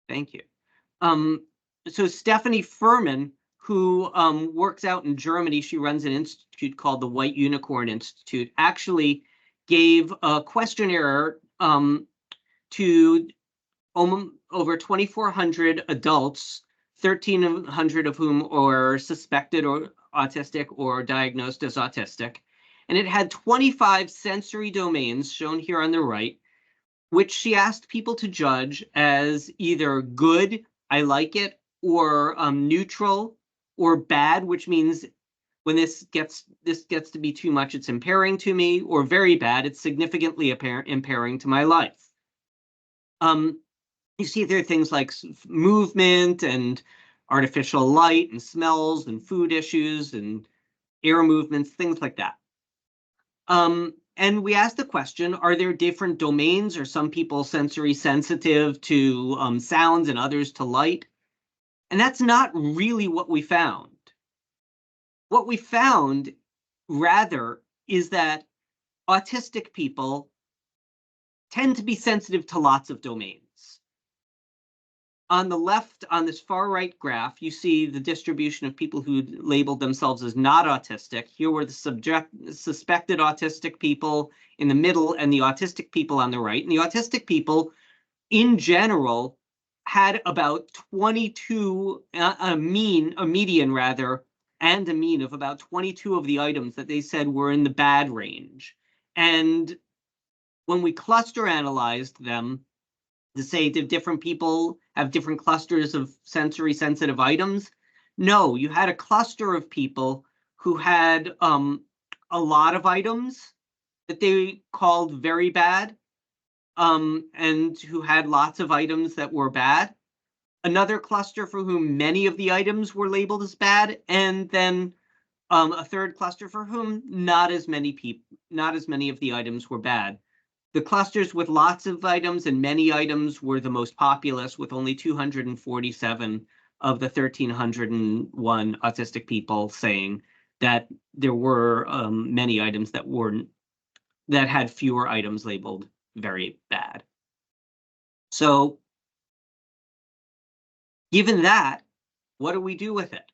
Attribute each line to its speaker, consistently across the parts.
Speaker 1: Thank you. So Stephanie Furman, who works out in Germany, she runs an institute called the White Unicorn Institute, actually gave a questionnaire to over 2,400 adults, 1,300 of whom are suspected or autistic or diagnosed as autistic. And it had 25 sensory domains shown here on the right, which she asked people to judge as either good, I like it, or neutral, or bad, which means when this gets to be too much, it's impairing to me, or very bad, it's significantly impairing to my life. You see there are things like movement and artificial light and smells and food issues and air movements, things like that. And we asked the question, are there different domains? Are some people sensory sensitive to sounds and others to light? And that's not really what we found. What we found, rather, is that autistic people tend to be sensitive to lots of domains. On the left, on this far right graph, you see the distribution of people who labeled themselves as not autistic. Here were the suspected autistic people in the middle and the autistic people on the right. And the autistic people, in general, had about 22, a median rather, and a mean of about 22 of the items that they said were in the bad range. And when we cluster analyzed them, to say, did different people have different clusters of sensory sensitive items? No, you had a cluster of people who had a lot of items that they called very bad, and who had lots of items that were bad. Another cluster for whom many of the items were labeled as bad, and then a third cluster for whom not as many of the items were bad. The clusters with lots of items and many items were the most populous, with only 247 of the 1,301 autistic people saying that there were many items that had fewer items labeled very bad. So, given that, what do we do with it?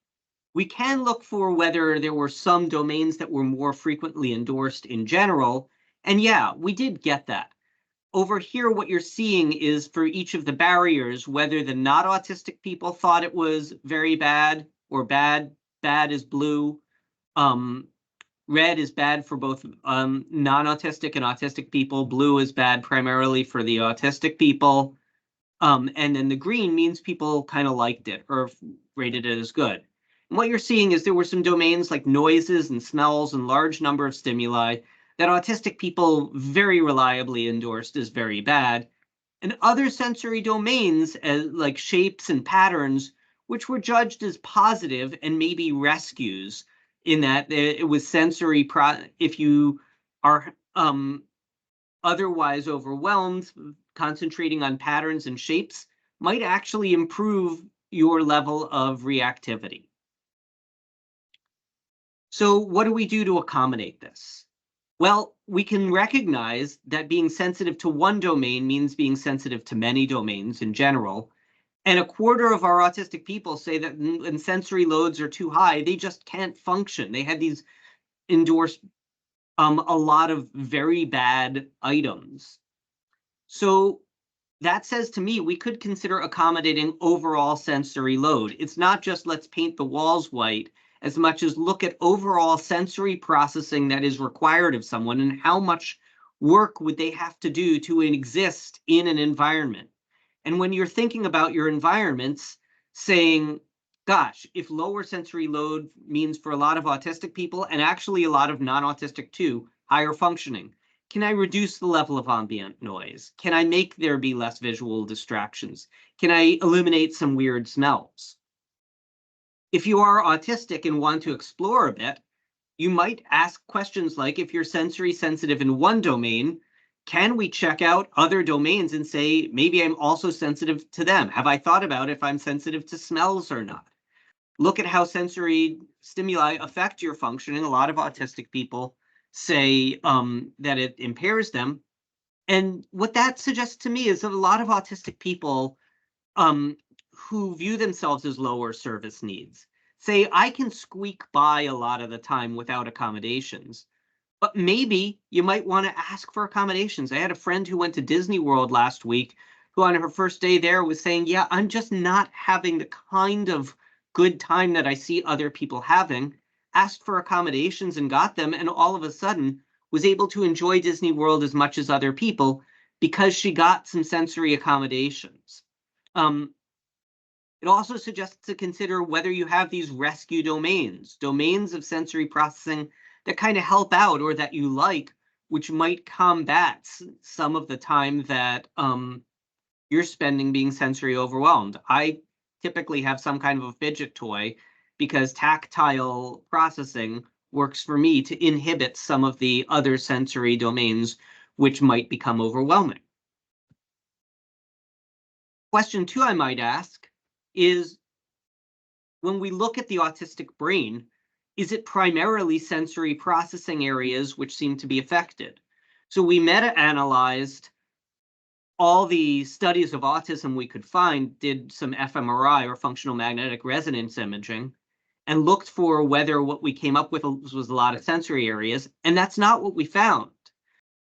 Speaker 1: We can look for whether there were some domains that were more frequently endorsed in general. And yeah, we did get that. Over here, what you're seeing is for each of the barriers, whether the not autistic people thought it was very bad or bad. Bad is blue. Red is bad for both non-autistic and autistic people. Blue is bad primarily for the autistic people. And then the green means people kind of liked it or rated it as good. And what you're seeing is there were some domains like noises and smells and large number of stimuli that autistic people very reliably endorsed as very bad, and other sensory domains like shapes and patterns, which were judged as positive and maybe rescues, in that it was sensory if you are otherwise overwhelmed, concentrating on patterns and shapes might actually improve your level of reactivity. So what do we do to accommodate this? Well, we can recognize that being sensitive to one domain means being sensitive to many domains in general. And a quarter of our autistic people say that when sensory loads are too high, they just can't function. They had these endorsed a lot of very bad items. So that says to me, we could consider accommodating overall sensory load. It's not just let's paint the walls white, as much as look at overall sensory processing that is required of someone and how much work would they have to do to exist in an environment. And when you're thinking about your environments, saying, gosh, if lower sensory load means for a lot of autistic people, and actually a lot of non-autistic too, higher functioning, can I reduce the level of ambient noise? Can I make there be less visual distractions? Can I eliminate some weird smells? If you are autistic and want to explore a bit, you might ask questions like, if you're sensory sensitive in one domain, can we check out other domains and say, maybe I'm also sensitive to them? Have I thought about if I'm sensitive to smells or not? Look at how sensory stimuli affect your functioning. A lot of autistic people say that it impairs them. And what that suggests to me is that a lot of autistic people who view themselves as lower service needs say, I can squeak by a lot of the time without accommodations, but maybe you might want to ask for accommodations. I had a friend who went to Disney World last week who on her first day there was saying, yeah, I'm just not having the kind of good time that I see other people having, asked for accommodations and got them, and all of a sudden was able to enjoy Disney World as much as other people because she got some sensory accommodations. It also suggests to consider whether you have these rescue domains of sensory processing that kind of help out or that you like, which might combat some of the time that you're spending being sensory overwhelmed. I typically have some kind of a fidget toy because tactile processing works for me to inhibit some of the other sensory domains which might become overwhelming. Question 2 I might ask is, when we look at the autistic brain, is it primarily sensory processing areas which seem to be affected? So we meta-analyzed all the studies of autism we could find, did some fMRI or functional magnetic resonance imaging, and looked for whether what we came up with was a lot of sensory areas, and that's not what we found.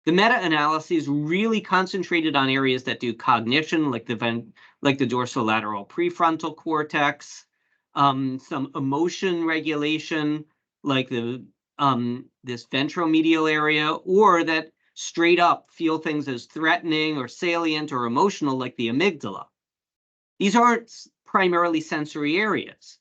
Speaker 1: The meta-analyses really concentrated on areas that do cognition, like the dorsolateral prefrontal cortex, some emotion regulation, like the this ventromedial area, or that straight up feel things as threatening or salient or emotional, like the amygdala. These aren't primarily sensory areas.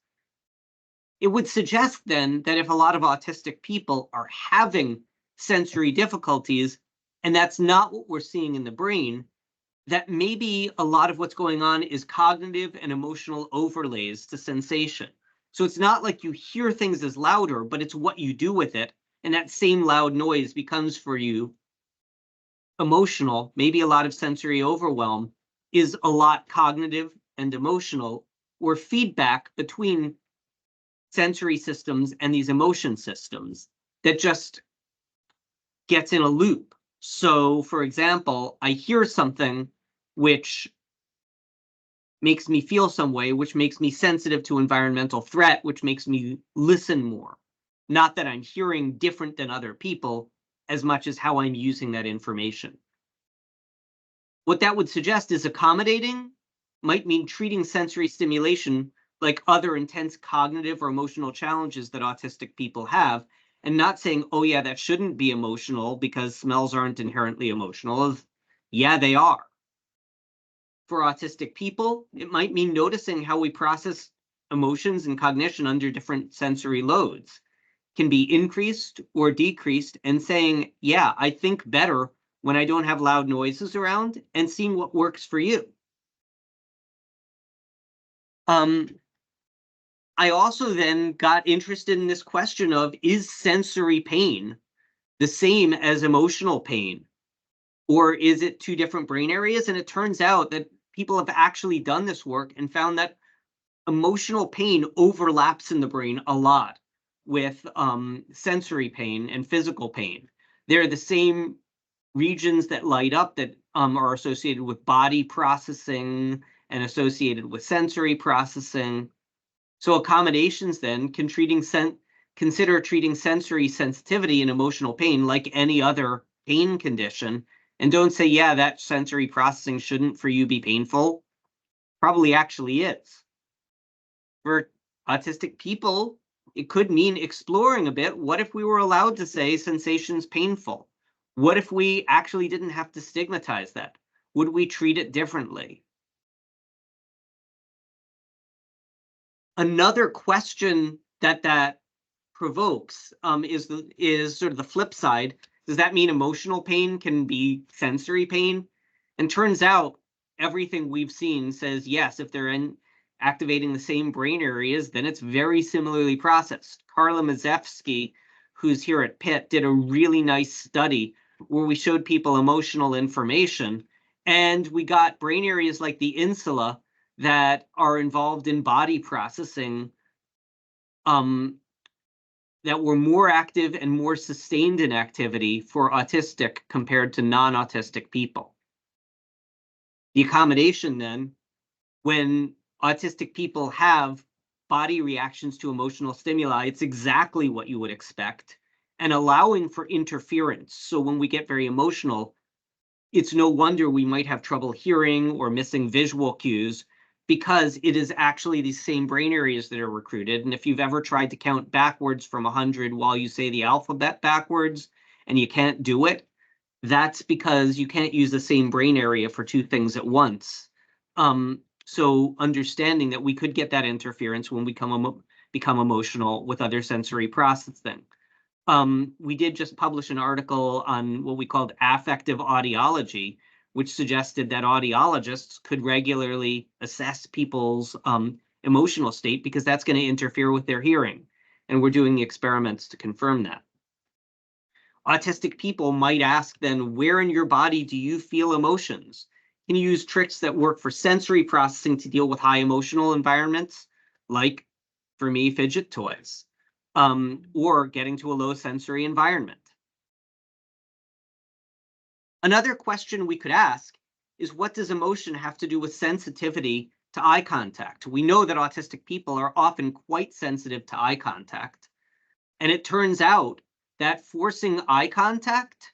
Speaker 1: It would suggest then that if a lot of autistic people are having sensory difficulties, and that's not what we're seeing in the brain, that maybe a lot of what's going on is cognitive and emotional overlays to sensation. So it's not like you hear things as louder, but it's what you do with it. And that same loud noise becomes for you emotional, maybe a lot of sensory overwhelm is a lot cognitive and emotional, or feedback between sensory systems and these emotion systems that just gets in a loop. So, for example, I hear something which makes me feel some way, which makes me sensitive to environmental threat, which makes me listen more. Not that I'm hearing different than other people, as much as how I'm using that information. What that would suggest is accommodating might mean treating sensory stimulation like other intense cognitive or emotional challenges that autistic people have, and not saying, oh yeah, that shouldn't be emotional because smells aren't inherently emotional. Yeah, they are. For autistic people, it might mean noticing how we process emotions and cognition under different sensory loads. Can be increased or decreased, and saying, yeah, I think better when I don't have loud noises around, and seeing what works for you. I also then got interested in this question of, is sensory pain the same as emotional pain? Or is it two different brain areas? And it turns out that people have actually done this work and found that emotional pain overlaps in the brain a lot with sensory pain and physical pain. They're the same regions that light up that are associated with body processing and associated with sensory processing. So accommodations then can consider treating sensory sensitivity and emotional pain like any other pain condition, and don't say, yeah, that sensory processing shouldn't for you be painful. Probably actually is. For autistic people, it could mean exploring a bit. What if we were allowed to say sensation's painful? What if we actually didn't have to stigmatize that? Would we treat it differently? Another question that provokes is sort of the flip side. Does that mean emotional pain can be sensory pain? And turns out everything we've seen says yes, if they're activating the same brain areas, then it's very similarly processed. Carla Mazevsky, who's here at Pitt, did a really nice study where we showed people emotional information, and we got brain areas like the insula that are involved in body processing that were more active and more sustained in activity for autistic compared to non-autistic people. The accommodation then when autistic people have body reactions to emotional stimuli, it's exactly what you would expect, and allowing for interference. So when we get very emotional, it's no wonder we might have trouble hearing or missing visual cues, because it is actually these same brain areas that are recruited. And if you've ever tried to count backwards from 100 while you say the alphabet backwards and you can't do it, that's because you can't use the same brain area for two things at once. So understanding that we could get that interference when we become emotional with other sensory processing. We did just publish an article on what we called affective audiology, which suggested that audiologists could regularly assess people's emotional state, because that's going to interfere with their hearing. And we're doing the experiments to confirm that. Autistic people might ask then, where in your body do you feel emotions? Can you use tricks that work for sensory processing to deal with high emotional environments, like, for me, fidget toys, or getting to a low sensory environment? Another question we could ask is, what does emotion have to do with sensitivity to eye contact? We know that autistic people are often quite sensitive to eye contact. And it turns out that forcing eye contact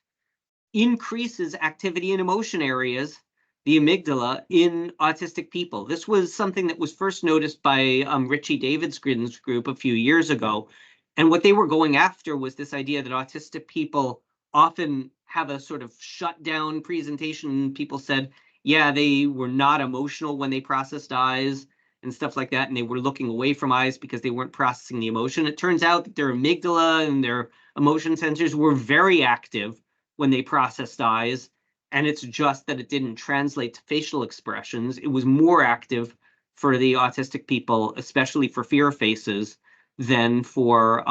Speaker 1: increases activity in emotion areas, the amygdala, in autistic people. This was something that was first noticed by Richie Davidson's group a few years ago. And what they were going after was this idea that autistic people often have a sort of shutdown presentation. People said, yeah, they were not emotional when they processed eyes and stuff like that, and they were looking away from eyes because they weren't processing the emotion. It turns out that their amygdala and their emotion sensors were very active when they processed eyes, and it's just that it didn't translate to facial expressions. It was more active for the autistic people, especially for fear faces, than for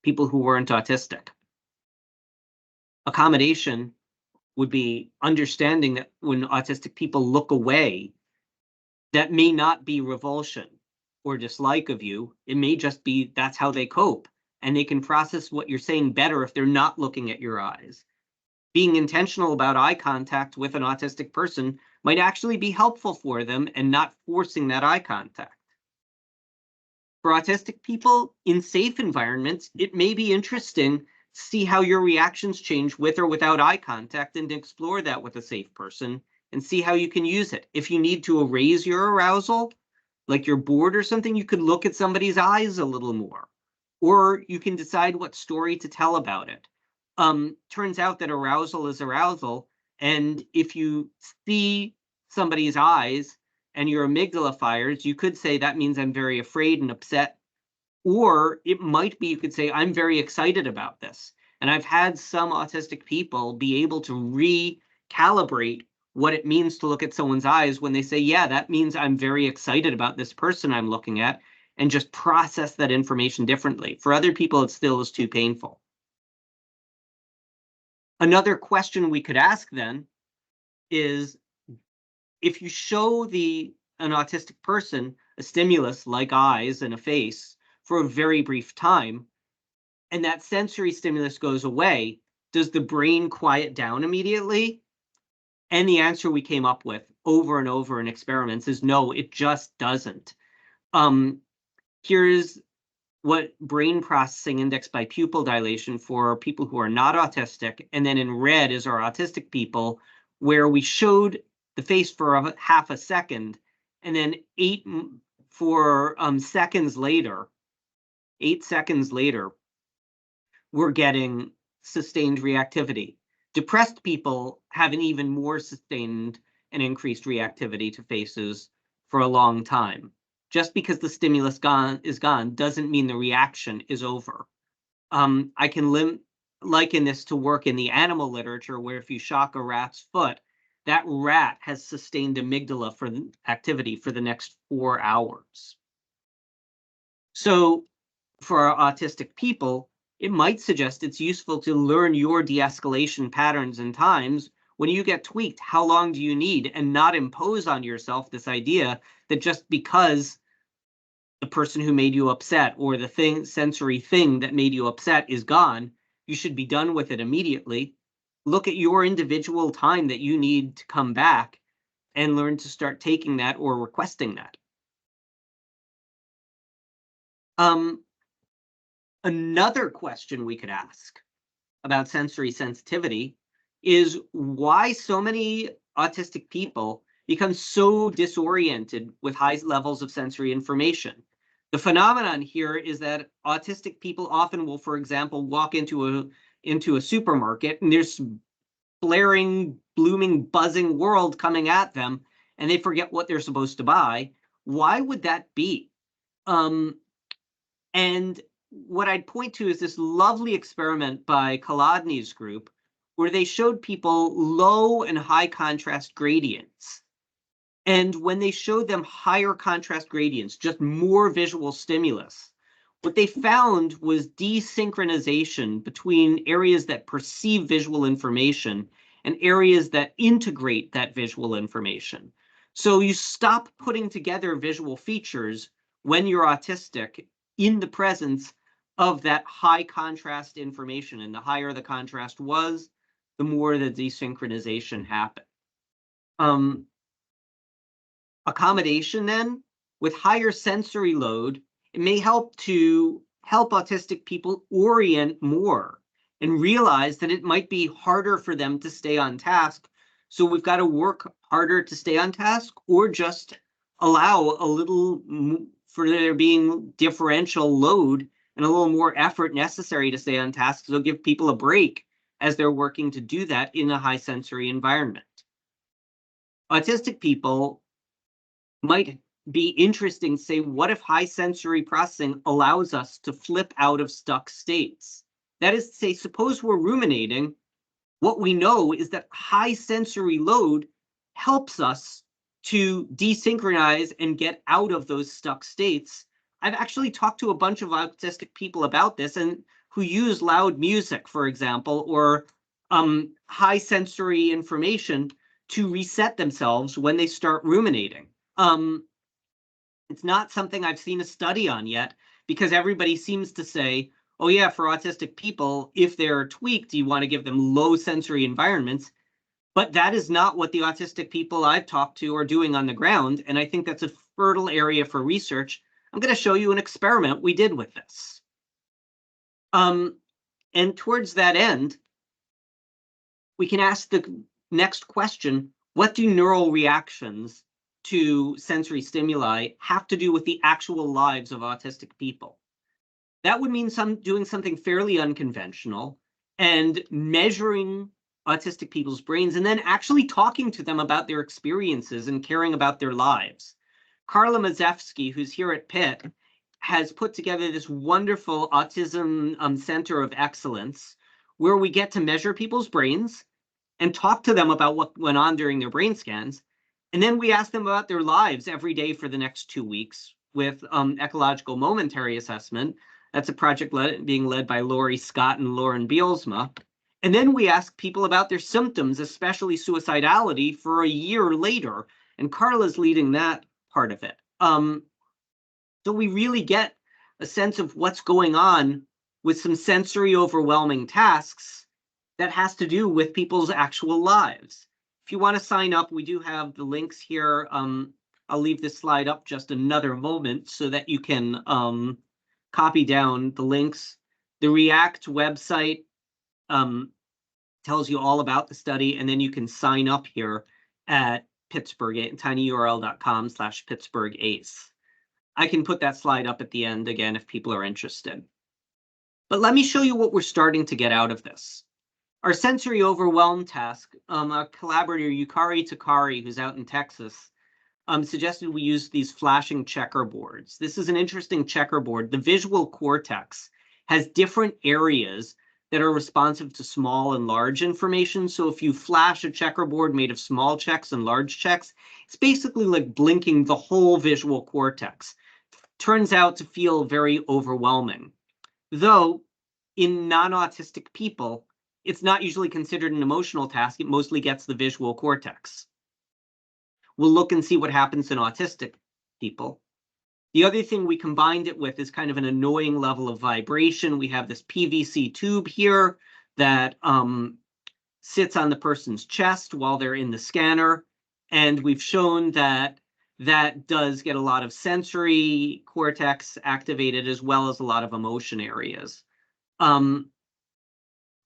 Speaker 1: people who weren't autistic. Accommodation would be understanding that when autistic people look away, that may not be revulsion or dislike of you. It may just be that's how they cope, and they can process what you're saying better if they're not looking at your eyes. Being intentional about eye contact with an autistic person might actually be helpful for them, and not forcing that eye contact. For autistic people in safe environments, it may be interesting to see how your reactions change with or without eye contact, and to explore that with a safe person and see how you can use it. If you need to erase your arousal, like you're bored or something, you could look at somebody's eyes a little more, or you can decide what story to tell about it. Turns out that arousal is arousal, and if you see somebody's eyes and your amygdala fires, you could say that means I'm very afraid and upset. Or it might be you could say, I'm very excited about this. And I've had some autistic people be able to recalibrate what it means to look at someone's eyes when they say, yeah, that means I'm very excited about this person I'm looking at, and just process that information differently. For other people, it still is too painful. Another question we could ask then is, if you show an autistic person a stimulus like eyes and a face for a very brief time, and that sensory stimulus goes away, does the brain quiet down immediately? And the answer we came up with over and over in experiments is no, it just doesn't. Here's what brain processing indexed by pupil dilation for people who are not autistic, and then in red is our autistic people, where we showed the face for half a second, and then 8 seconds later, we're getting sustained reactivity. Depressed people have an even more sustained and increased reactivity to faces for a long time. Just because the stimulus is gone doesn't mean the reaction is over. I can liken this to work in the animal literature, where if you shock a rat's foot, that rat has sustained amygdala for activity for the next 4 hours. So for our autistic people, it might suggest it's useful to learn your de-escalation patterns and times. When you get tweaked, how long do you need? And not impose on yourself this idea that just because the person who made you upset or the sensory thing that made you upset is gone, you should be done with it immediately. Look at your individual time that you need to come back and learn to start taking that or requesting that. Another question we could ask about sensory sensitivity is why so many autistic people become so disoriented with high levels of sensory information. The phenomenon here is that autistic people often will, for example, walk into a supermarket and there's blaring, blooming, buzzing world coming at them, and they forget what they're supposed to buy. Why would that be? And what I'd point to is this lovely experiment by Kolodny's group, where they showed people low and high contrast gradients. And when they showed them higher contrast gradients, just more visual stimulus, what they found was desynchronization between areas that perceive visual information and areas that integrate that visual information. So you stop putting together visual features when you're autistic in the presence of that high contrast information. And the higher the contrast was, the more the desynchronization happened. Accommodation then, with higher sensory load, it may help autistic people orient more and realize that it might be harder for them to stay on task. So we've got to work harder to stay on task, or just allow a little for there being differential load and a little more effort necessary to stay on task. So give people a break as they're working to do that in a high sensory environment. Autistic people might be interesting to say, what if high sensory processing allows us to flip out of stuck states? That is to say, suppose we're ruminating. What we know is that high sensory load helps us to desynchronize and get out of those stuck states. I've actually talked to a bunch of autistic people about this, and who use loud music, for example, or high sensory information to reset themselves when they start ruminating. It's not something I've seen a study on yet, because everybody seems to say, oh yeah, for autistic people, if they're tweaked, you want to give them low sensory environments. But that is not what the autistic people I've talked to are doing on the ground. And I think that's a fertile area for research. I'm going to show you an experiment we did with this. And towards that end, we can ask the next question: what do neural reactions to sensory stimuli have to do with the actual lives of autistic people? That would mean doing something fairly unconventional and measuring autistic people's brains, and then actually talking to them about their experiences and caring about their lives. Carla Mazevsky, who's here at Pitt, has put together this wonderful Autism Center of Excellence, where we get to measure people's brains and talk to them about what went on during their brain scans. And then we ask them about their lives every day for the next 2 weeks with ecological momentary assessment. That's a project being led by Laurie Scott and Lauren Bielsma. And then we ask people about their symptoms, especially suicidality, for a year later. And Carla's leading that part of it. So we really get a sense of what's going on with some sensory overwhelming tasks that has to do with people's actual lives. If you want to sign up, we do have the links here. I'll leave this slide up just another moment so that you can copy down the links. The React website tells you all about the study, and then you can sign up here at Pittsburgh, tinyurl.com/PittsburghAce. I can put that slide up at the end again if people are interested. But let me show you what we're starting to get out of this. Our sensory overwhelm task, a collaborator, Yukari Takari, who's out in Texas, suggested we use these flashing checkerboards. This is an interesting checkerboard. The visual cortex has different areas that are responsive to small and large information. So if you flash a checkerboard made of small checks and large checks, it's basically like blinking the whole visual cortex. Turns out to feel very overwhelming. Though in non-autistic people, it's not usually considered an emotional task. It mostly gets the visual cortex. We'll look and see what happens in autistic people. The other thing we combined it with is kind of an annoying level of vibration. We have this PVC tube here that sits on the person's chest while they're in the scanner. And we've shown that that does get a lot of sensory cortex activated as well as a lot of emotion areas in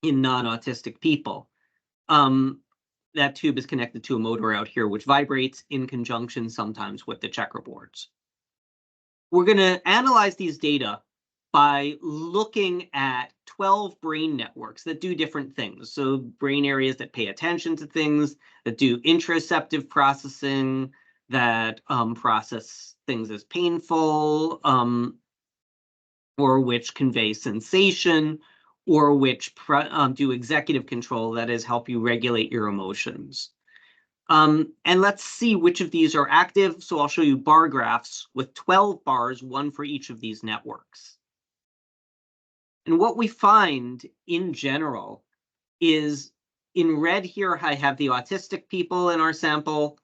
Speaker 1: non-autistic people. That tube is connected to a motor out here, which vibrates in conjunction sometimes with the checkerboards. We're going to analyze these data by looking at 12 brain networks that do different things. So brain areas that pay attention to things, that do interoceptive processing, that process things as painful, or which convey sensation, or which do executive control, that is, help you regulate your emotions. And let's see which of these are active. So I'll show you bar graphs with 12 bars, one for each of these networks. And what we find in general is in red here, I have the autistic people in our sample.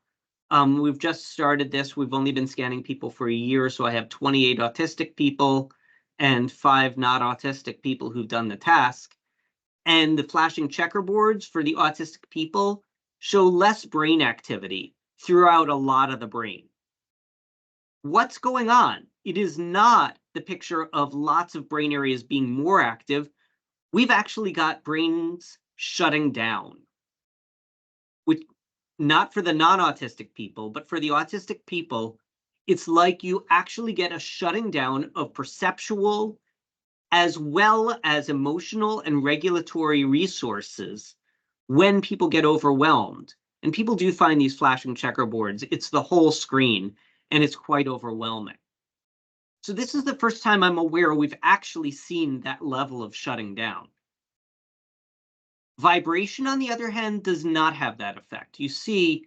Speaker 1: We've just started this. We've only been scanning people for a year. So I have 28 autistic people and 5 not autistic people who've done the task. And the flashing checkerboards for the autistic people show less brain activity throughout a lot of the brain. What's going on? It is not the picture of lots of brain areas being more active. We've actually got brains shutting down, which not for the non-autistic people, but for the autistic people, it's like you actually get a shutting down of perceptual as well as emotional and regulatory resources when people get overwhelmed. And people do find these flashing checkerboards. It's the whole screen, and it's quite overwhelming. So this is the first time I'm aware we've actually seen that level of shutting down. Vibration, on the other hand, does not have that effect. You see,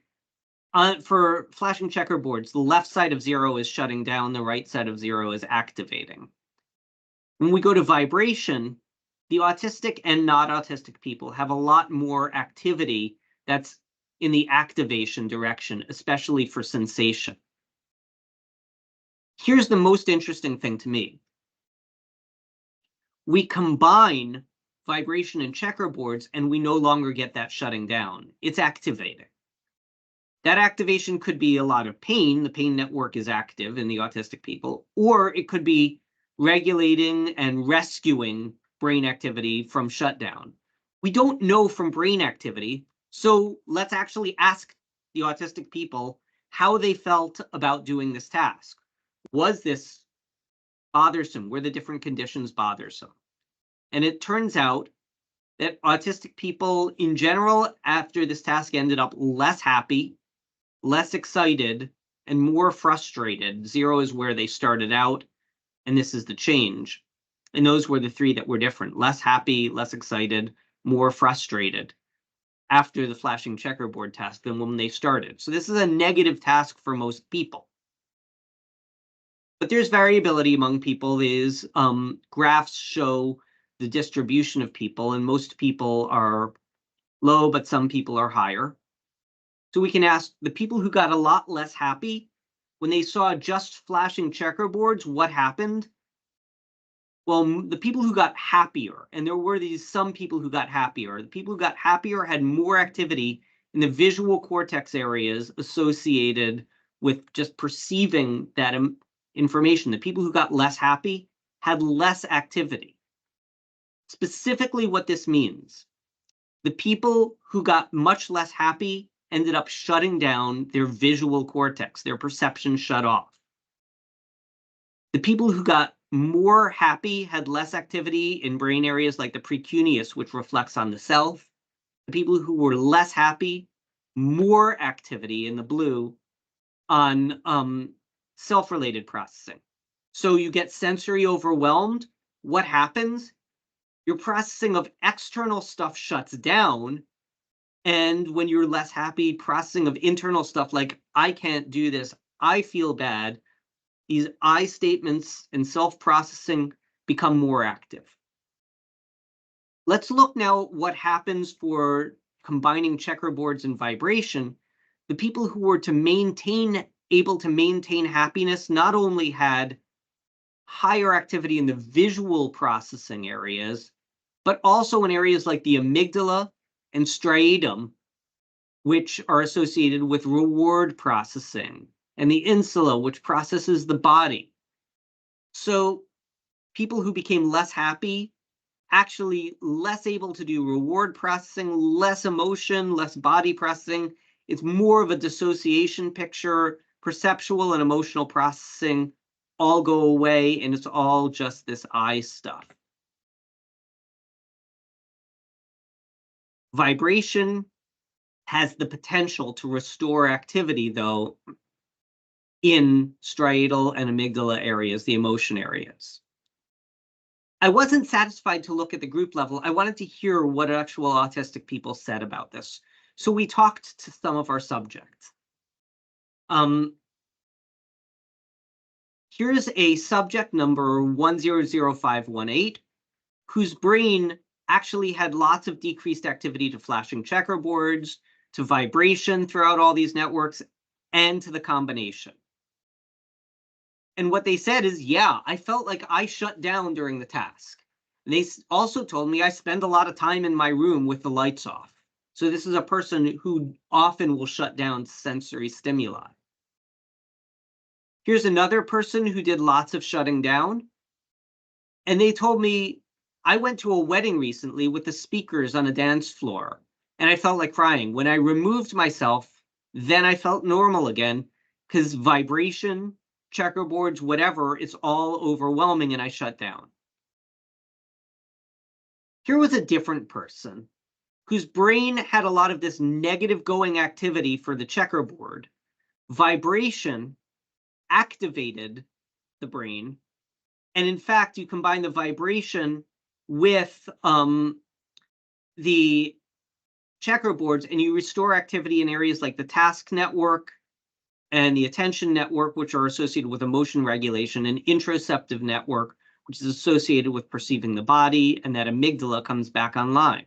Speaker 1: for flashing checkerboards, the left side of 0 is shutting down, the right side of 0 is activating. When we go to vibration, the autistic and not autistic people have a lot more activity that's in the activation direction, especially for sensation. Here's the most interesting thing to me. We combine vibration and checkerboards, and we no longer get that shutting down. It's activating. That activation could be a lot of pain. The pain network is active in the autistic people, or it could be regulating and rescuing brain activity from shutdown. We don't know from brain activity, so let's actually ask the autistic people how they felt about doing this task. Was this bothersome? Were the different conditions bothersome? And it turns out that autistic people in general, after this task, ended up less happy, less excited, and more frustrated. 0 is where they started out, and this is the change. And those were the 3 that were different: less happy, less excited, more frustrated after the flashing checkerboard task than when they started. So this is a negative task for most people. But there's variability among people. These graphs show the distribution of people, and most people are low, but some people are higher. So we can ask the people who got a lot less happy, when they saw just flashing checkerboards, what happened? Well, the people who got happier, and there were some people who got happier, the people who got happier had more activity in the visual cortex areas associated with just perceiving that information. The people who got less happy had less activity. Specifically, what this means, the people who got much less happy ended up shutting down their visual cortex, their perception shut off. The people who got more happy had less activity in brain areas like the precuneus, which reflects on the self. The people who were less happy, more activity in the blue on self-related processing. So you get sensory overwhelmed. What happens? Your processing of external stuff shuts down. And when you're less happy, processing of internal stuff like, I can't do this, I feel bad, these I statements and self-processing become more active. Let's look now at what happens for combining checkerboards and vibration. The people who were able to maintain happiness not only had higher activity in the visual processing areas, but also in areas like the amygdala and striatum, which are associated with reward processing, and the insula, which processes the body. So people who became less happy, actually less able to do reward processing, less emotion, less body processing. It's more of a dissociation picture. Perceptual and emotional processing all go away, and it's all just this I stuff. Vibration has the potential to restore activity, though, in striatal and amygdala areas, the emotion areas. I wasn't satisfied to look at the group level. I wanted to hear what actual autistic people said about this. So we talked to some of our subjects. Here's a subject number 100518, whose brain actually had lots of decreased activity to flashing checkerboards, to vibration throughout all these networks, and to the combination. And what they said is, yeah, I felt like I shut down during the task. And they also told me I spend a lot of time in my room with the lights off. So this is a person who often will shut down sensory stimuli. Here's another person who did lots of shutting down. And they told me, I went to a wedding recently with the speakers on a dance floor, and I felt like crying. When I removed myself, then I felt normal again, because vibration, checkerboards, whatever, it's all overwhelming, and I shut down. Here was a different person whose brain had a lot of this negative going activity for the checkerboard. Vibration activated the brain. And in fact, you combine the vibration with the checkerboards, and you restore activity in areas like the task network and the attention network, which are associated with emotion regulation, and interoceptive network, which is associated with perceiving the body, and that amygdala comes back online.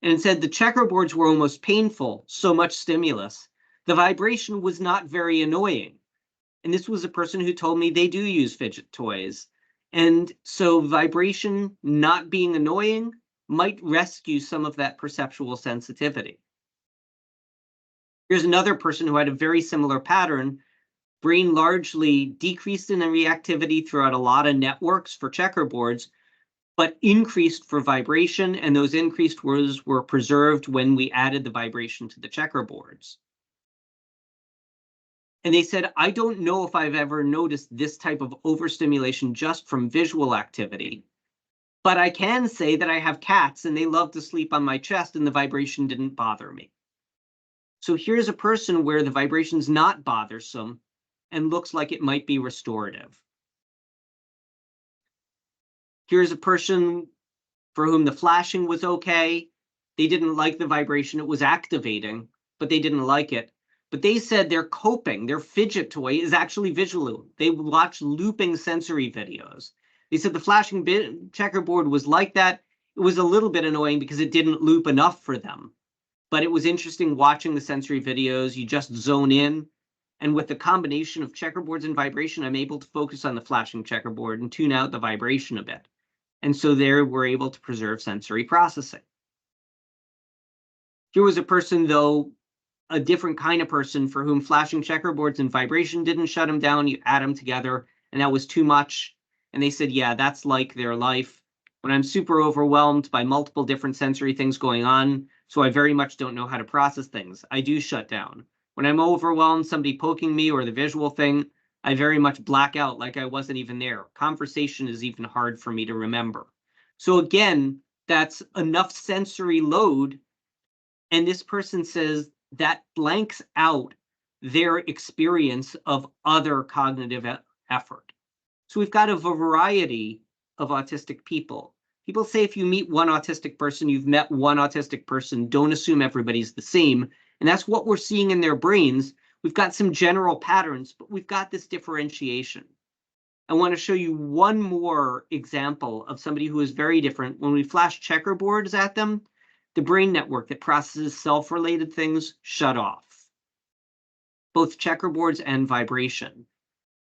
Speaker 1: And it said the checkerboards were almost painful, so much stimulus. The vibration was not very annoying. And this was a person who told me they do use fidget toys. And so vibration not being annoying might rescue some of that perceptual sensitivity. Here's another person who had a very similar pattern. Brain largely decreased in the reactivity throughout a lot of networks for checkerboards, but increased for vibration, and those increased were preserved when we added the vibration to the checkerboards. And they said, I don't know if I've ever noticed this type of overstimulation just from visual activity, but I can say that I have cats and they love to sleep on my chest and the vibration didn't bother me. So here's a person where the vibration's not bothersome and looks like it might be restorative. Here's a person for whom the flashing was okay. They didn't like the vibration. It was activating, but they didn't like it. But they said their coping, their fidget toy is actually visual. They watch looping sensory videos. They said the flashing checkerboard was like that. It was a little bit annoying because it didn't loop enough for them. But it was interesting watching the sensory videos. You just zone in. And with the combination of checkerboards and vibration, I'm able to focus on the flashing checkerboard and tune out the vibration a bit. And so there we're able to preserve sensory processing. Here was a person, though, a different kind of person for whom flashing checkerboards and vibration didn't shut them down. You add them together, and that was too much. And they said, yeah, that's like their life. When I'm super overwhelmed by multiple different sensory things going on, so I very much don't know how to process things, I do shut down. When I'm overwhelmed, somebody poking me or the visual thing, I very much black out like I wasn't even there. Conversation is even hard for me to remember. So again, that's enough sensory load. And this person says that blanks out their experience of other cognitive effort. So we've got a variety of autistic people. People say if you meet one autistic person, you've met one autistic person. Don't assume everybody's the same. And that's what we're seeing in their brains. We've got some general patterns, but we've got this differentiation. I want to show you one more example of somebody who is very different. When we flash checkerboards at them, the brain network that processes self-related things shut off, both checkerboards and vibration. And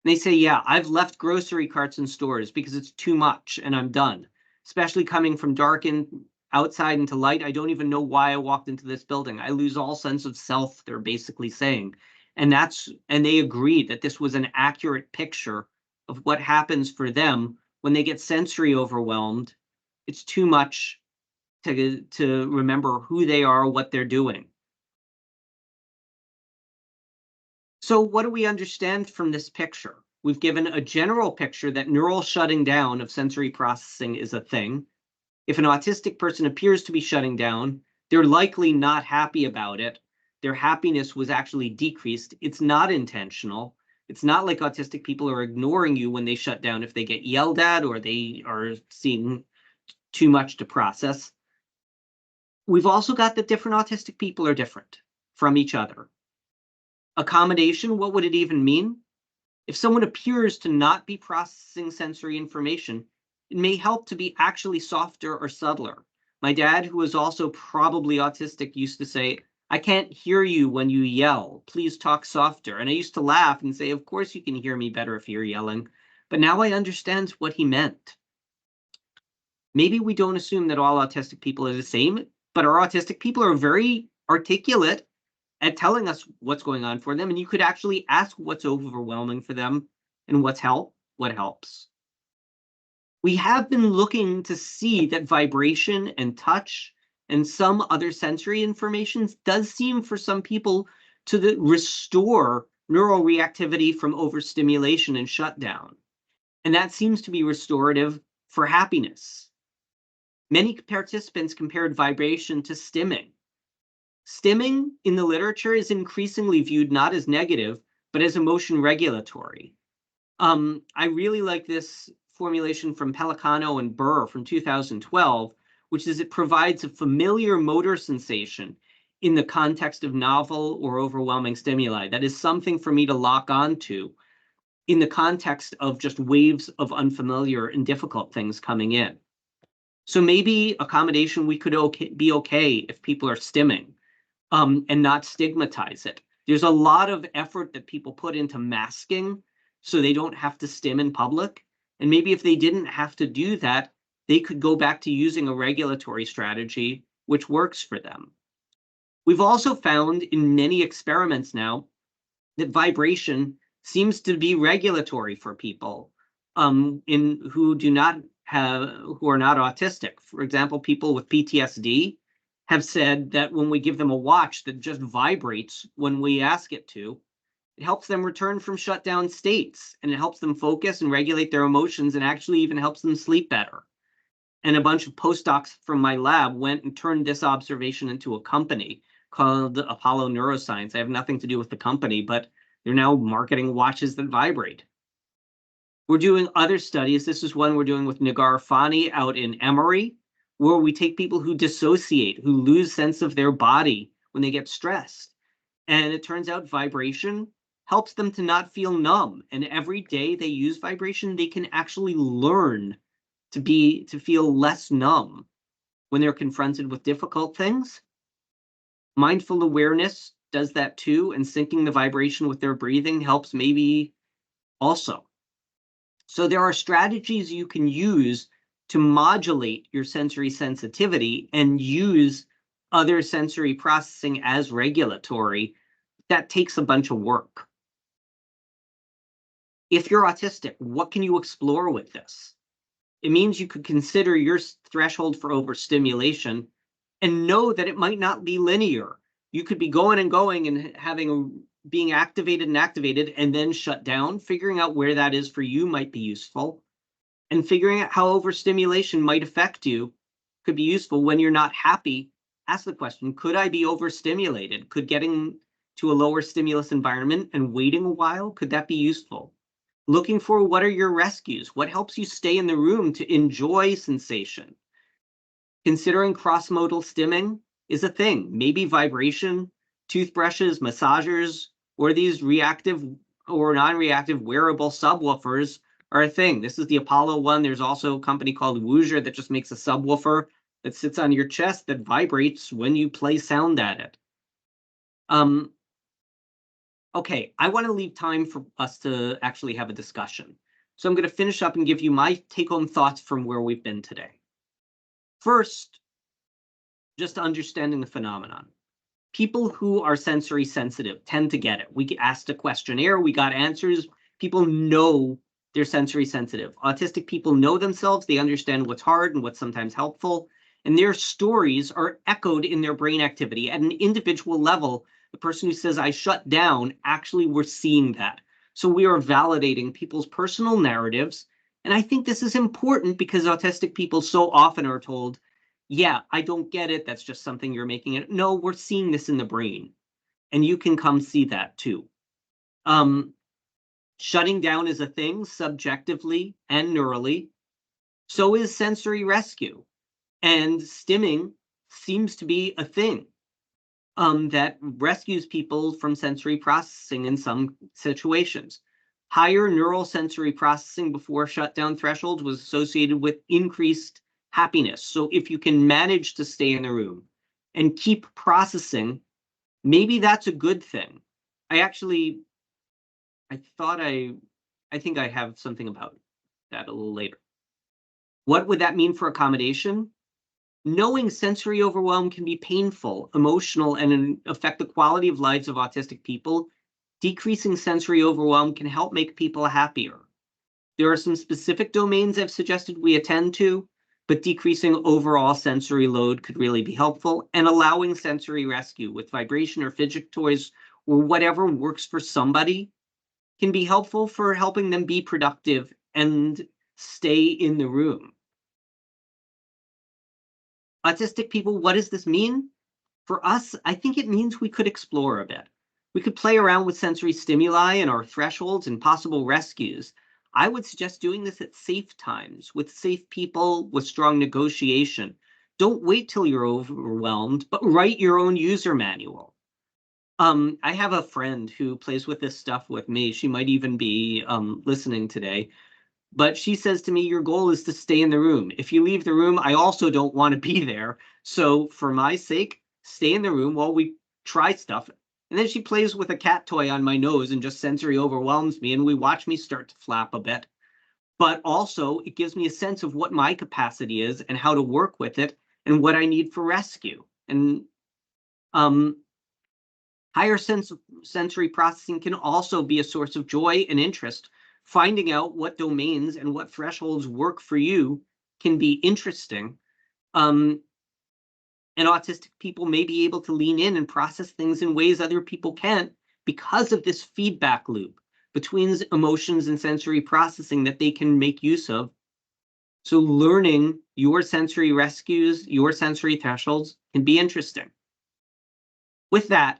Speaker 1: they say, yeah, I've left grocery carts in stores because it's too much and I'm done, especially coming from dark outside into light. I don't even know why I walked into this building. I lose all sense of self, they're basically saying. And they agreed that this was an accurate picture of what happens for them when they get sensory overwhelmed. It's too much to remember who they are, what they're doing. So what do we understand from this picture? We've given a general picture that neural shutting down of sensory processing is a thing. If an autistic person appears to be shutting down, they're likely not happy about it. Their happiness was actually decreased. It's not intentional. It's not like autistic people are ignoring you when they shut down if they get yelled at or they are seeing too much to process. We've also got that different autistic people are different from each other. Accommodation, what would it even mean? If someone appears to not be processing sensory information, it may help to be actually softer or subtler. My dad, who was also probably autistic, used to say, "I can't hear you when you yell. Please talk softer." And I used to laugh and say, "Of course you can hear me better if you're yelling." But now I understand what he meant. Maybe we don't assume that all autistic people are the same, but our autistic people are very articulate at telling us what's going on for them, and you could actually ask what's overwhelming for them and what helps. We have been looking to see that vibration and touch and some other sensory information does seem for some people to restore neural reactivity from overstimulation and shutdown. And that seems to be restorative for happiness. Many participants compared vibration to stimming. Stimming in the literature is increasingly viewed not as negative, but as emotion regulatory. I really like this formulation from Pelicano and Burr from 2012, which is it provides a familiar motor sensation in the context of novel or overwhelming stimuli. That is something for me to lock onto in the context of just waves of unfamiliar and difficult things coming in. So maybe accommodation, we could be okay if people are stimming. And not stigmatize it. There's a lot of effort that people put into masking so they don't have to stim in public. And maybe if they didn't have to do that, they could go back to using a regulatory strategy which works for them. We've also found in many experiments now that vibration seems to be regulatory for people who are not autistic. For example, people with PTSD have said that when we give them a watch that just vibrates when we ask it to, it helps them return from shutdown states, and it helps them focus and regulate their emotions, and actually even helps them sleep better. And a bunch of postdocs from my lab went and turned this observation into a company called Apollo Neuroscience. I have nothing to do with the company, but they're now marketing watches that vibrate. We're doing other studies. This is one we're doing with Nagar Fani out in Emory, where we take people who dissociate, who lose sense of their body when they get stressed. And it turns out vibration helps them to not feel numb. And every day they use vibration, they can actually learn to feel less numb when they're confronted with difficult things. Mindful awareness does that too, and syncing the vibration with their breathing helps maybe also. So there are strategies you can use to modulate your sensory sensitivity and use other sensory processing as regulatory. That takes a bunch of work. If you're autistic, what can you explore with this? It means you could consider your threshold for overstimulation and know that it might not be linear. You could be going and going and being activated and then shut down. Figuring out where that is for you might be useful. And figuring out how overstimulation might affect you could be useful. When you're not happy, ask the question, could I be overstimulated? Could getting to a lower stimulus environment and waiting a while, could that be useful? Looking for what are your rescues? What helps you stay in the room to enjoy sensation? Considering cross-modal stimming is a thing. Maybe vibration, toothbrushes, massagers, or these reactive or non-reactive wearable subwoofers are a thing. This is the Apollo one. There's also a company called Woosier that just makes a subwoofer that sits on your chest that vibrates when you play sound at it. Okay, I want to leave time for us to actually have a discussion. So I'm going to finish up and give you my take-home thoughts from where we've been today. First, just understanding the phenomenon. People who are sensory sensitive tend to get it. We asked a questionnaire, we got answers. People know they're sensory sensitive. Autistic people know themselves, they understand what's hard and what's sometimes helpful, and their stories are echoed in their brain activity at an individual level. The person who says, I shut down, actually we're seeing that. So we are validating people's personal narratives. And I think this is important because autistic people so often are told, yeah, I don't get it. That's just something you're making it. No, we're seeing this in the brain. And you can come see that too. Shutting down is a thing subjectively and neurally. So is sensory rescue. And stimming seems to be a thing that rescues people from sensory processing in some situations. Higher neural sensory processing before shutdown thresholds was associated with increased happiness. So if you can manage to stay in the room and keep processing, maybe that's a good thing. I think I have something about that a little later. What would that mean for accommodation? Knowing sensory overwhelm can be painful, emotional, and affect the quality of lives of autistic people. Decreasing sensory overwhelm can help make people happier. There are some specific domains I've suggested we attend to, but decreasing overall sensory load could really be helpful, and allowing sensory rescue with vibration or fidget toys or whatever works for somebody can be helpful for helping them be productive and stay in the room. Autistic people, what does this mean? For us, I think it means we could explore a bit. We could play around with sensory stimuli and our thresholds and possible rescues. I would suggest doing this at safe times, with safe people, with strong negotiation. Don't wait till you're overwhelmed, but write your own user manual. I have a friend who plays with this stuff with me. She might even be listening today. But she says to me, your goal is to stay in the room. If you leave the room, I also don't want to be there. So for my sake, stay in the room while we try stuff. And then she plays with a cat toy on my nose and just sensory overwhelms me, and we watch me start to flap a bit. But also, it gives me a sense of what my capacity is and how to work with it and what I need for rescue. And higher sensory processing can also be a source of joy and interest. Finding out what domains and what thresholds work for you can be interesting. And autistic people may be able to lean in and process things in ways other people can't because of this feedback loop between emotions and sensory processing that they can make use of. So learning your sensory rescues, your sensory thresholds can be interesting. With that,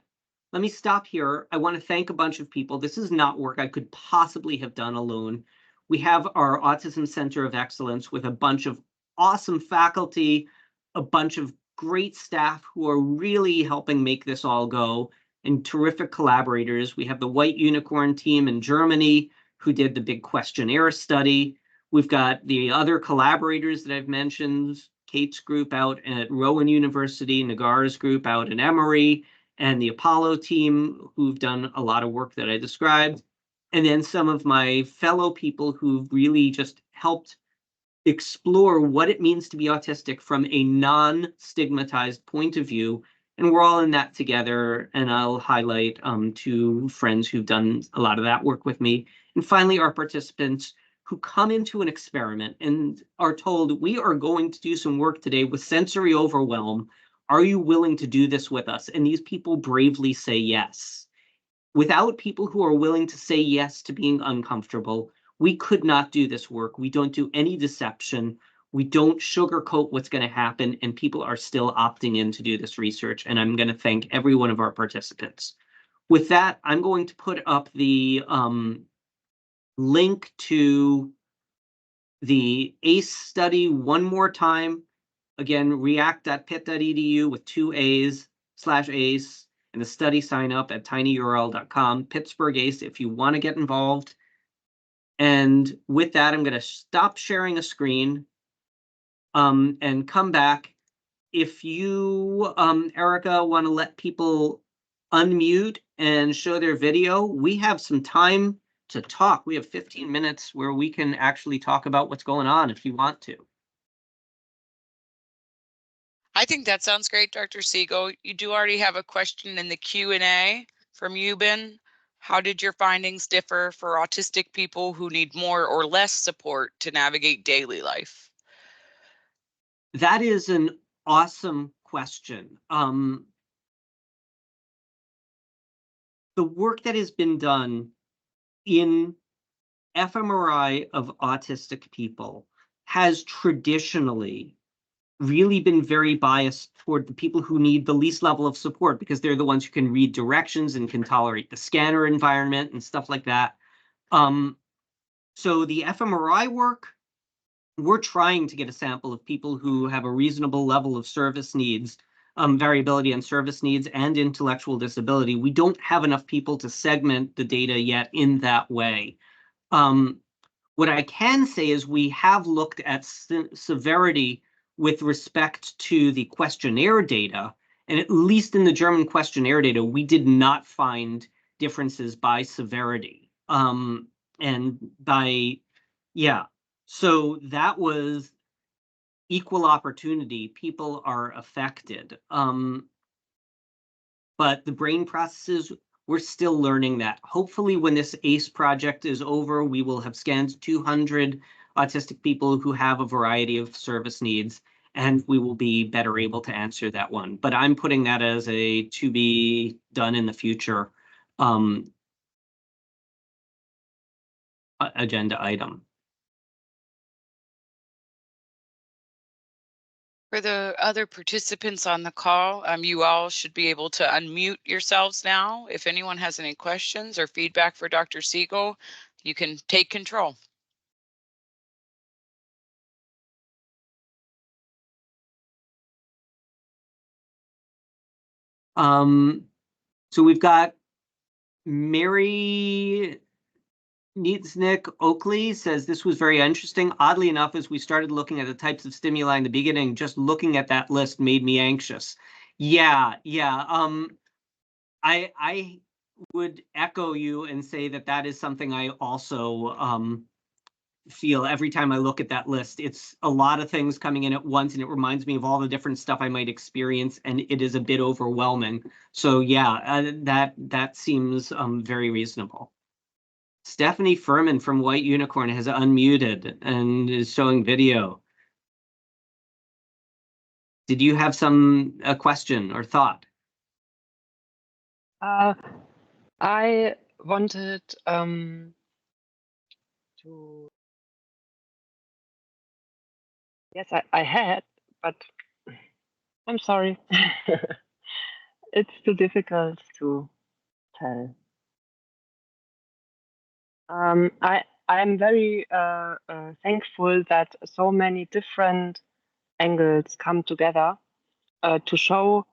Speaker 1: let me stop here. I want to thank a bunch of people. This is not work I could possibly have done alone. We have our Autism Center of Excellence with a bunch of awesome faculty, a bunch of great staff who are really helping make this all go, and terrific collaborators. We have the White Unicorn team in Germany who did the big questionnaire study. We've got the other collaborators that I've mentioned, Kate's group out at Rowan University, Nagar's group out in Emory, and the Apollo team who've done a lot of work that I described, and then some of my fellow people who've really just helped explore what it means to be autistic from a non-stigmatized point of view. And we're all in that together, and I'll highlight two friends who've done a lot of that work with me. And finally, our participants who come into an experiment and are told, we are going to do some work today with sensory overwhelm. Are you willing to do this with us? And these people bravely say yes. Without people who are willing to say yes to being uncomfortable, we could not do this work. We don't do any deception. We don't sugarcoat what's going to happen, and people are still opting in to do this research. And I'm going to thank every one of our participants. With that, I'm going to put up the link to the ACE study one more time. Again, react.pitt.edu with 2 A's/ACE, and the study sign up at tinyurl.com, Pittsburgh ACE, if you want to get involved. And with that, I'm going to stop sharing a screen and come back. If you, Erica, want to let people unmute and show their video, we have some time to talk. We have 15 minutes where we can actually talk about what's going on if you want to.
Speaker 2: I think that sounds great, Dr. Siegle. You do already have a question in the Q&A from Euben. How did your findings differ for autistic people who need more or less support to navigate daily life?
Speaker 1: That is an awesome question. The work that has been done in fMRI of autistic people has traditionally really been very biased toward the people who need the least level of support because they're the ones who can read directions and can tolerate the scanner environment and stuff like that. So the fMRI work, we're trying to get a sample of people who have a reasonable level of service needs, variability in service needs and intellectual disability. We don't have enough people to segment the data yet in that way. What I can say is we have looked at severity with respect to the questionnaire data, and at least in the German questionnaire data, we did not find differences by severity. And by, yeah, so that was equal opportunity. People are affected. But the brain processes, we're still learning that. Hopefully, when this ACE project is over, we will have scanned 200 autistic people who have a variety of service needs, and we will be better able to answer that one. But I'm putting that as a to be done in the future agenda item.
Speaker 2: For the other participants on the call, you all should be able to unmute yourselves now. If anyone has any questions or feedback for Dr. Siegle, you can take control.
Speaker 1: So we've got Mary Nick Oakley says this was very interesting. Oddly enough, as we started looking at the types of stimuli in the beginning, just looking at that list made me anxious. Yeah. I would echo you and say that that is something I also feel every time I look at that list. It's a lot of things coming in at once, and it reminds me of all the different stuff I might experience, and it is a bit overwhelming. So yeah, that seems very reasonable. Stephanie Furman from White Unicorn has unmuted and is showing video. Did you have a question or thought?
Speaker 3: I wanted to. Yes, I had, but I'm sorry. It's too difficult to tell. I'm very thankful that so many different angles come together to show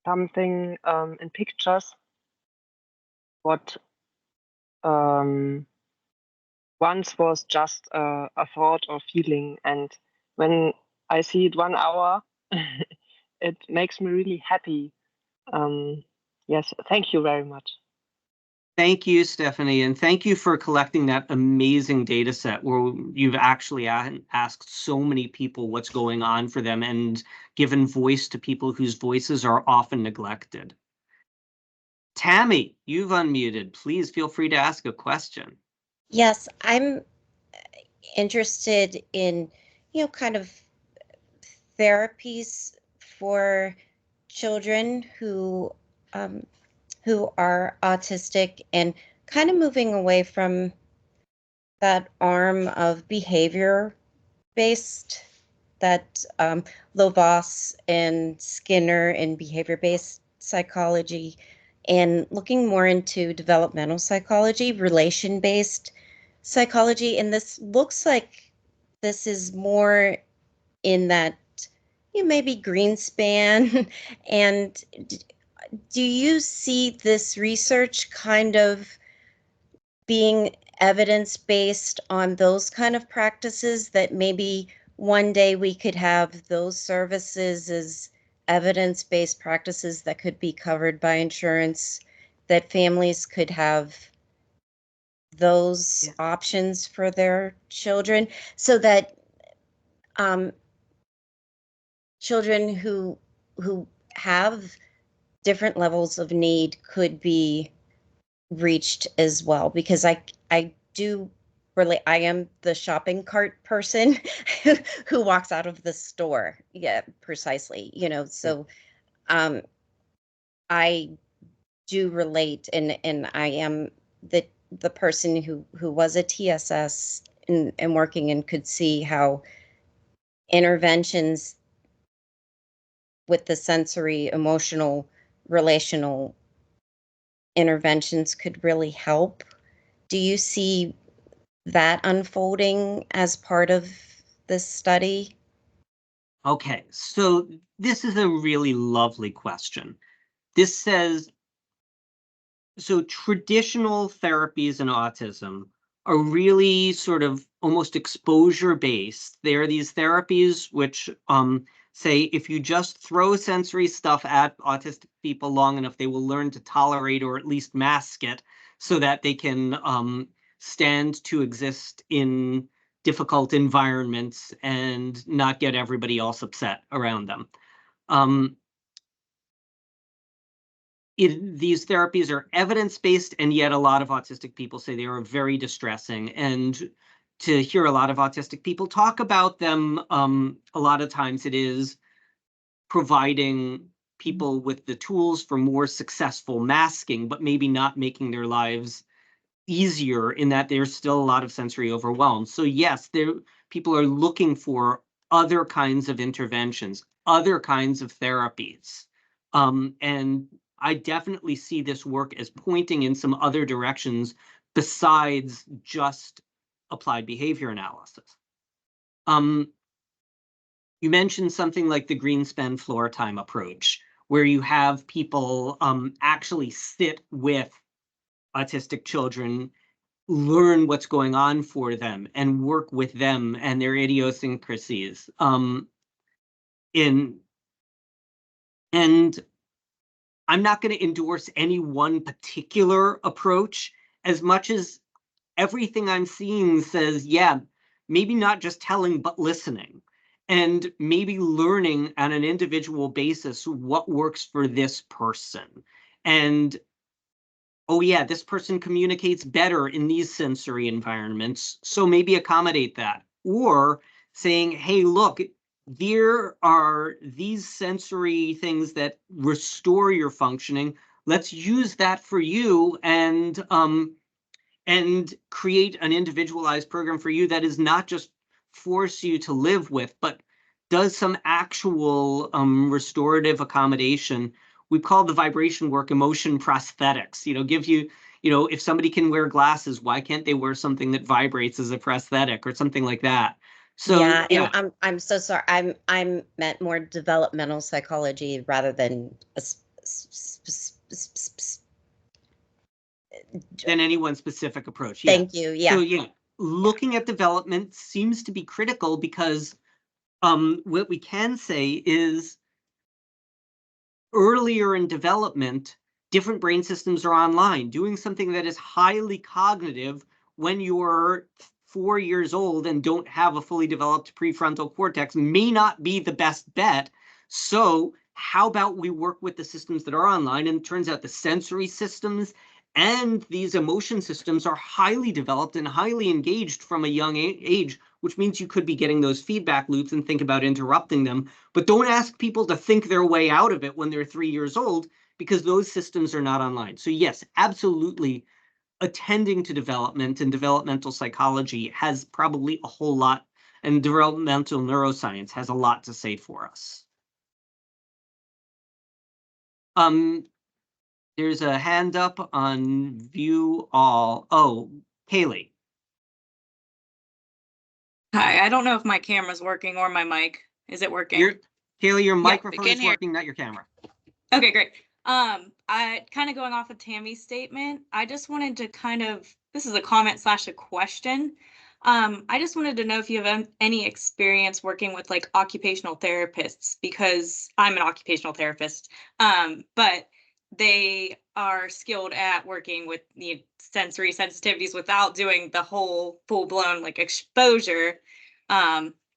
Speaker 3: something in pictures what once was just a thought or feeling, and when I see it 1 hour, it makes me really happy. Yes, thank you very much.
Speaker 1: Thank you, Stephanie, and thank you for collecting that amazing data set where you've actually asked so many people what's going on for them and given voice to people whose voices are often neglected. Tammy, you've unmuted. Please feel free to ask a question.
Speaker 4: Yes, I'm interested in, kind of therapies for children who are autistic and kind of moving away from that arm of behavior-based, that Lovas and Skinner and behavior-based psychology, and looking more into developmental psychology, relation-based psychology. And this looks like this is more in that maybe Greenspan. And do you see this research kind of being evidence-based on those kind of practices, that maybe one day we could have those services as evidence-based practices that could be covered by insurance, that families could have those options for their children, so that children who have different levels of need could be reached as well, because I do really, I am the shopping cart person who walks out of the store. Yeah, precisely. So I do relate, and I am the person who was a TSS and working and could see how interventions with the sensory, emotional, relational interventions could really help. Do you see that unfolding as part of this study?
Speaker 1: Okay, so this is a really lovely question. This says, so traditional therapies in autism are really sort of almost exposure based. They are these therapies which say if you just throw sensory stuff at autistic people long enough, they will learn to tolerate or at least mask it so that they can stand to exist in difficult environments and not get everybody else upset around them. These therapies are evidence-based, and yet a lot of autistic people say they are very distressing. And to hear a lot of autistic people talk about them, a lot of times it is providing people with the tools for more successful masking, but maybe not making their lives easier in that there's still a lot of sensory overwhelm. So yes, people are looking for other kinds of interventions, other kinds of therapies. And I definitely see this work as pointing in some other directions besides just applied behavior analysis. You mentioned something like the Greenspan floor time approach, where you have people actually sit with autistic children, learn what's going on for them, and work with them and their idiosyncrasies. And I'm not going to endorse any one particular approach as much as everything I'm seeing says, yeah, maybe not just telling, but listening, and maybe learning on an individual basis what works for this person. And oh yeah, this person communicates better in these sensory environments, so maybe accommodate that. Or saying, hey, look, there are these sensory things that restore your functioning. Let's use that for you and create an individualized program for you that is not just force you to live with, but does some actual restorative accommodation. We call the vibration work emotion prosthetics. Give you, if somebody can wear glasses, why can't they wear something that vibrates as a prosthetic or something like that? So
Speaker 4: yeah, and I'm so sorry. I'm meant more developmental psychology rather than
Speaker 1: than any one specific approach.
Speaker 4: Yeah. Thank you. Yeah.
Speaker 1: So yeah, looking at development seems to be critical because what we can say is earlier in development, different brain systems are online. Doing something that is highly cognitive when you're 4 years old and don't have a fully developed prefrontal cortex may not be the best bet. So how about we work with the systems that are online? And it turns out the sensory systems and these emotion systems are highly developed and highly engaged from a young age, which means you could be getting those feedback loops and think about interrupting them. But don't ask people to think their way out of it when they're 3 years old, because those systems are not online. So yes, absolutely, attending to development and developmental psychology has probably a whole lot, and developmental neuroscience has a lot to say for us. There's a hand up on view all. Oh, Kaylee.
Speaker 5: Hi, I don't know if my camera's working or my mic. Is it working?
Speaker 1: Kaylee, your microphone
Speaker 2: can
Speaker 1: is
Speaker 2: hear.
Speaker 1: working, not your camera.
Speaker 5: Okay, great. I kind of going off of Tammy's statement, I just wanted to this is a comment / a question. I just wanted to know if you have any experience working with like occupational therapists, because I'm an occupational therapist, but they are skilled at working with the sensory sensitivities without doing the whole full-blown like exposure.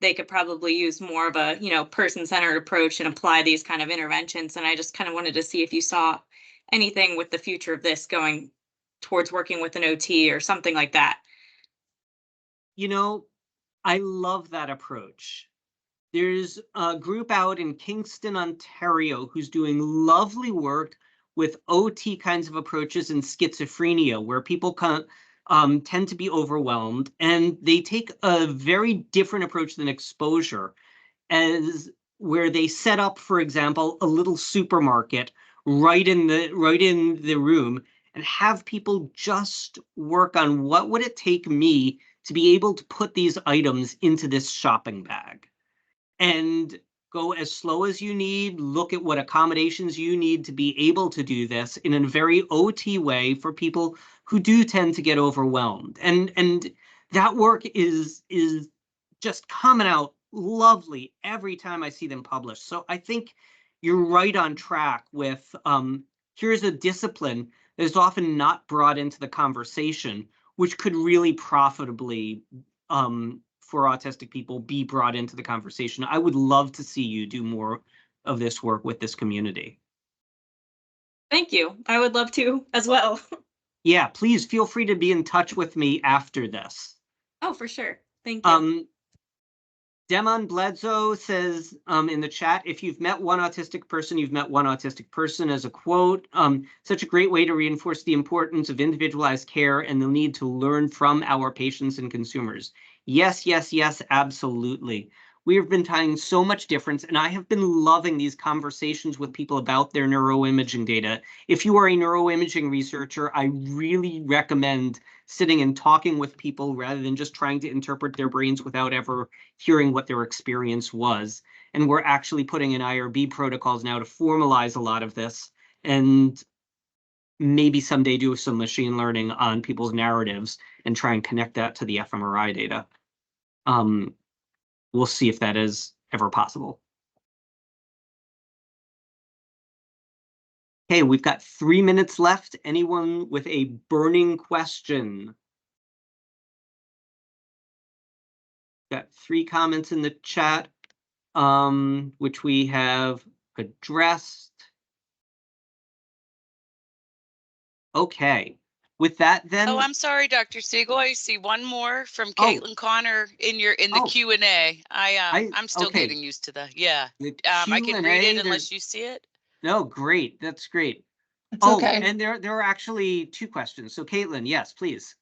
Speaker 5: they could probably use more of a, person-centered approach and apply these kind of interventions. And I just kind of wanted to see if you saw anything with the future of this going towards working with an OT or something like that.
Speaker 1: I love that approach. There's a group out in Kingston, Ontario, who's doing lovely work with OT kinds of approaches in schizophrenia, where people tend to be overwhelmed, and they take a very different approach than exposure, as where they set up, for example, a little supermarket right in the room and have people just work on what would it take me to be able to put these items into this shopping bag, and go as slow as you need, look at what accommodations you need to be able to do this in a very OT way for people who do tend to get overwhelmed. And that work is just coming out lovely every time I see them published. So I think you're right on track with here's a discipline that is often not brought into the conversation, which could really profitably for autistic people be brought into the conversation. I would love to see you do more of this work with this community.
Speaker 5: Thank you. I would love to as well.
Speaker 1: Yeah, please feel free to be in touch with me after this.
Speaker 5: Oh, for sure. Thank you.
Speaker 1: Demon Bledsoe says in the chat, if you've met one autistic person, you've met one autistic person, as a quote. Such a great way to reinforce the importance of individualized care and the need to learn from our patients and consumers. Yes, yes, yes, absolutely. We have been finding so much difference, and I have been loving these conversations with people about their neuroimaging data. If you are a neuroimaging researcher, I really recommend sitting and talking with people rather than just trying to interpret their brains without ever hearing what their experience was. And we're actually putting in IRB protocols now to formalize a lot of this, and maybe someday do some machine learning on people's narratives and try and connect that to the fMRI data. We'll see if that is ever possible. Okay, we've got 3 minutes left. Anyone with a burning question? Got 3 comments in the chat, which we have addressed. Okay, with that then.
Speaker 2: Oh, I'm sorry, Dr. Siegle. I see one more from Caitlin Connor in the Q&A. I'm still getting used to the I can read it unless you see it.
Speaker 1: No, great. That's great.
Speaker 6: It's okay.
Speaker 1: And there are actually 2 questions. So Caitlin, yes, please.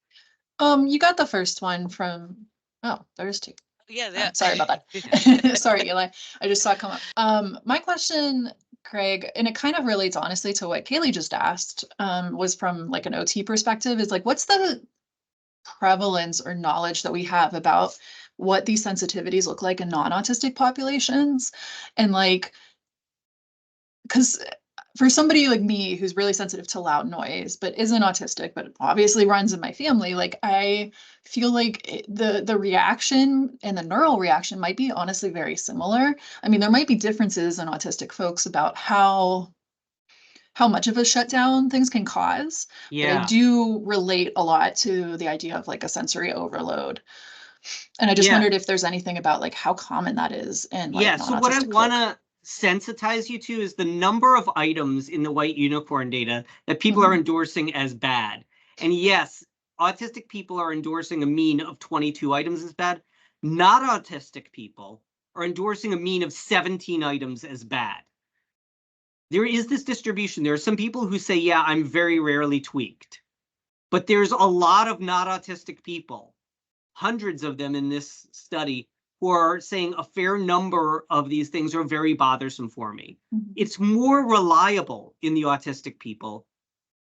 Speaker 6: You got the first one from, there's 2.
Speaker 2: Yeah.
Speaker 6: Sorry about that. Sorry, Eli. I just saw it come up. My question, Craig, and it kind of relates honestly to what Kaylee just asked, was from like an OT perspective, is like, what's the prevalence or knowledge that we have about what these sensitivities look like in non-autistic populations? And like, because for somebody like me who's really sensitive to loud noise, but isn't autistic, but obviously runs in my family, like I feel like the reaction and the neural reaction might be honestly very similar. I mean, there might be differences in autistic folks about how much of a shutdown things can cause.
Speaker 1: Yeah.
Speaker 6: But I do relate a lot to the idea of like a sensory overload. And I just wondered if there's anything about like how common that is in like
Speaker 1: so what I want to sensitize you to is the number of items in the white unicorn data that people are endorsing as bad. And yes, autistic people are endorsing a mean of 22 items as bad. Not autistic people are endorsing a mean of 17 items as bad. There is this distribution. There are some people who say, yeah, I'm very rarely tweaked. But there's a lot of not autistic people, hundreds of them in this study, who are saying a fair number of these things are very bothersome for me. It's more reliable in the autistic people,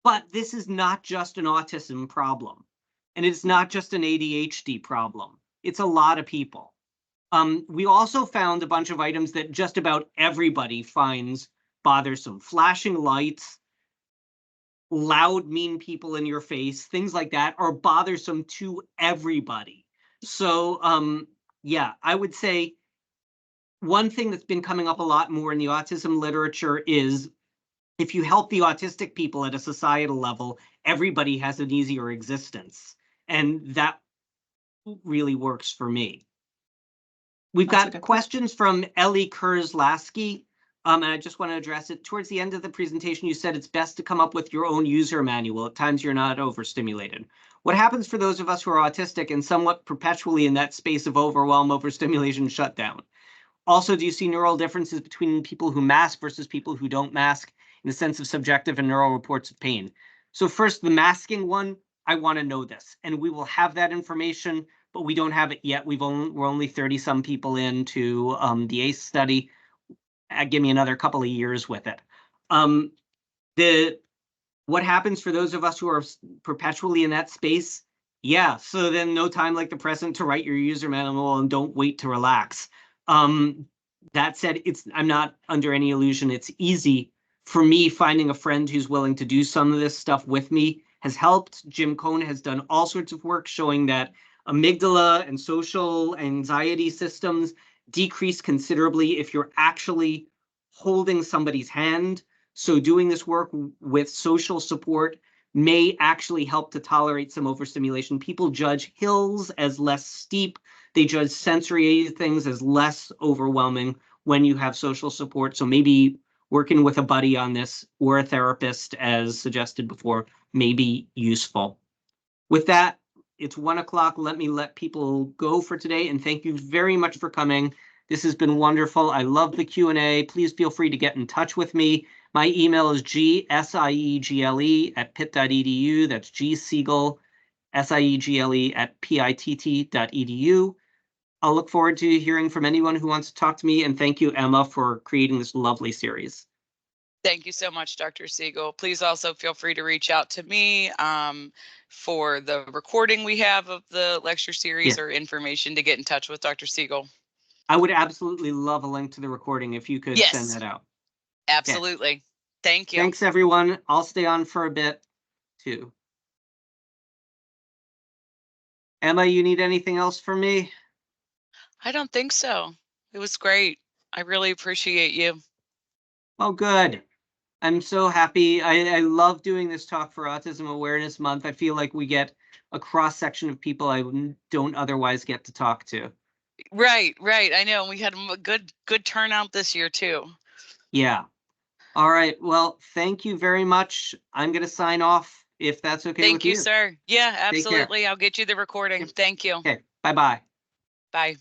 Speaker 1: but this is not just an autism problem. And it's not just an ADHD problem. It's a lot of people. We also found a bunch of items that just about everybody finds bothersome. Flashing lights, loud, mean people in your face, things like that are bothersome to everybody. So, yeah, I would say one thing that's been coming up a lot more in the autism literature is if you help the autistic people at a societal level, everybody has an easier existence. And that really works for me. We've
Speaker 6: That's a
Speaker 1: got
Speaker 6: good
Speaker 1: questions from Ellie Kurzlaski, and I just want to address it. Towards the end of the presentation, you said it's best to come up with your own user manual. At times, you're not overstimulated. What happens for those of us who are autistic and somewhat perpetually in that space of overwhelm, overstimulation, shutdown? Also, do you see neural differences between people who mask versus people who don't mask in the sense of subjective and neural reports of pain? So first, the masking one, I want to know this, and we will have that information, but we don't have it yet. We're only 30 some people into the ACE study. Give me another couple of years with it. What happens for those of us who are perpetually in that space? Yeah, so then no time like the present to write your user manual and don't wait to relax. That said, I'm not under any illusion. It's easy for me. Finding a friend who's willing to do some of this stuff with me has helped. Jim Cohn has done all sorts of work showing that amygdala and social anxiety systems decrease considerably if you're actually holding somebody's hand. So doing this work with social support may actually help to tolerate some overstimulation. People judge hills as less steep. They judge sensory things as less overwhelming when you have social support. So maybe working with a buddy on this or a therapist, as suggested before, may be useful. With that, it's 1 o'clock. Let people go for today. And thank you very much for coming. This has been wonderful. I love the Q&A. Please feel free to get in touch with me. My email is gsiegle@pitt.edu. That's gsiegle, SIEGLE@pitt.edu. I'll look forward to hearing from anyone who wants to talk to me. And thank you, Emma, for creating this lovely series.
Speaker 2: Thank you so much, Dr. Siegle. Please also feel free to reach out to me for the recording we have of the lecture series or information to get in touch with Dr. Siegle.
Speaker 1: I would absolutely love a link to the recording if you could send that out.
Speaker 2: Absolutely. Okay. Thank you.
Speaker 1: Thanks, everyone. I'll stay on for a bit, too. Emma, you need anything else from me?
Speaker 2: I don't think so. It was great. I really appreciate you.
Speaker 1: Oh, good. I'm so happy. I love doing this talk for Autism Awareness Month. I feel like we get a cross-section of people I don't otherwise get to talk to.
Speaker 2: Right. I know. We had a good turnout this year, too.
Speaker 1: Yeah. All right. Well, thank you very much. I'm going to sign off if that's okay with you.
Speaker 2: Thank you, sir. Yeah, absolutely. I'll get you the recording. Thank you.
Speaker 1: Okay. Bye-bye.
Speaker 2: Bye.